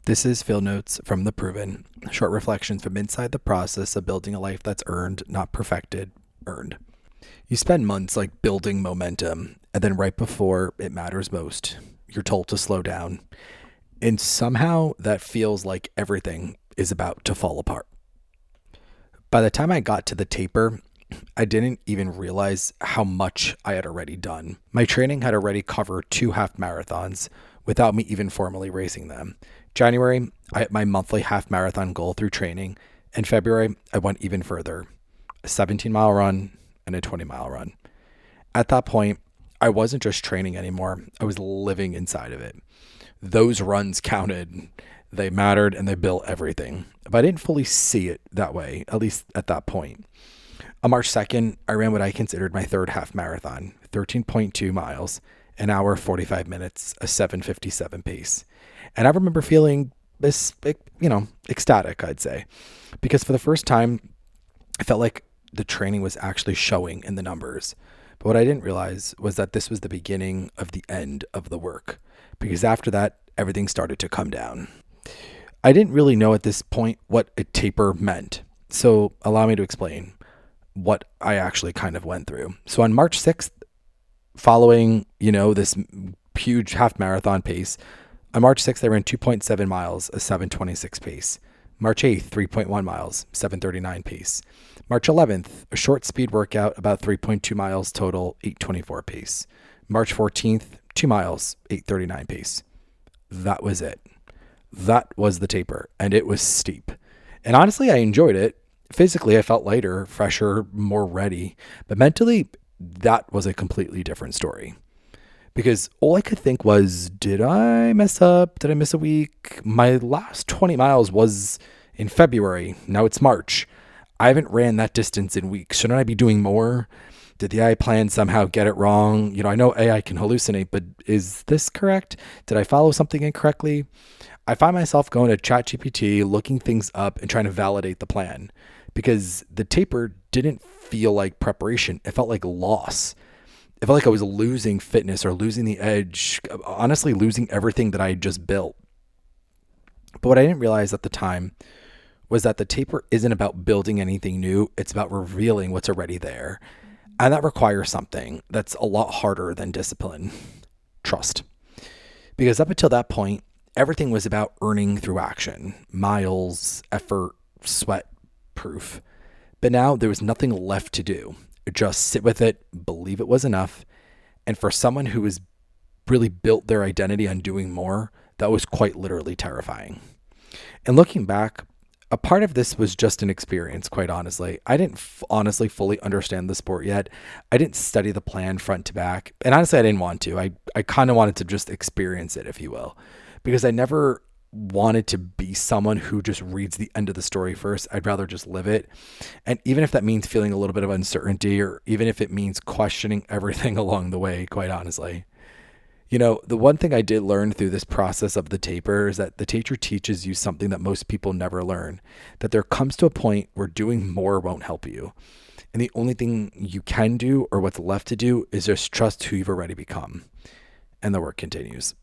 This is Field Notes from the Proven, short reflections from inside the process of building a life that's earned, not perfected, earned. You spend months like building momentum, and then right before it matters most, you're told to slow down. And somehow that feels like everything is about to fall apart. By the time I got to the taper, I didn't even realize how much I had already done. My training had already covered two half marathons without me even formally racing them. January, I hit my monthly half marathon goal through training. In February, I went even further, a 17-mile run and a 20-mile run. At that point, I wasn't just training anymore. I was living inside of it. Those runs counted. They mattered and they built everything. But I didn't fully see it that way, at least at that point. On March 2nd, I ran what I considered my third half marathon, 13.2 miles, an hour, 45 minutes, a 7:57 pace. And I remember feeling this, ecstatic, I'd say, because for the first time, I felt like the training was actually showing in the numbers. But what I didn't realize was that this was the beginning of the end of the work, because after that, everything started to come down. I didn't really know at this point what a taper meant. So allow me to explain what I actually kind of went through. So on March 6th, following, this huge half marathon pace, on March 6th, I ran 2.7 miles, a 7:26 pace. March 8th, 3.1 miles, 7:39 pace. March 11th, a short speed workout, about 3.2 miles total, 8:24 pace. March 14th, 2 miles, 8:39 pace. That was it. That was the taper, and it was steep. And honestly, I enjoyed it. Physically, I felt lighter, fresher, more ready. But mentally, that was a completely different story. Because all I could think was, did I mess up? Did I miss a week? My last 20 miles was in February. Now it's March. I haven't ran that distance in weeks. Shouldn't I be doing more? Did the AI plan somehow get it wrong? I know AI can hallucinate, but is this correct? Did I follow something incorrectly? I find myself going to ChatGPT, looking things up and trying to validate the plan because the taper didn't feel like preparation. It felt like loss. It felt like I was losing fitness or losing the edge, honestly, losing everything that I had just built. But what I didn't realize at the time was that the taper isn't about building anything new. It's about revealing what's already there. And that requires something that's a lot harder than discipline, trust. Because up until that point, everything was about earning through action, miles, effort, sweat, proof. But now there was nothing left to do. Just sit with it, believe it was enough. And for someone who has really built their identity on doing more, that was quite literally terrifying. And looking back, a part of this was just an experience, quite honestly. I didn't honestly fully understand the sport yet. I didn't study the plan front to back. And honestly, I didn't want to. I kind of wanted to just experience it, if you will, because I never wanted to be someone who just reads the end of the story first. I'd rather just live it. And even if that means feeling a little bit of uncertainty, or even if it means questioning everything along the way, quite honestly. The one thing I did learn through this process of the taper is that the teacher teaches you something that most people never learn, that there comes to a point where doing more won't help you. And the only thing you can do or what's left to do is just trust who you've already become. And the work continues.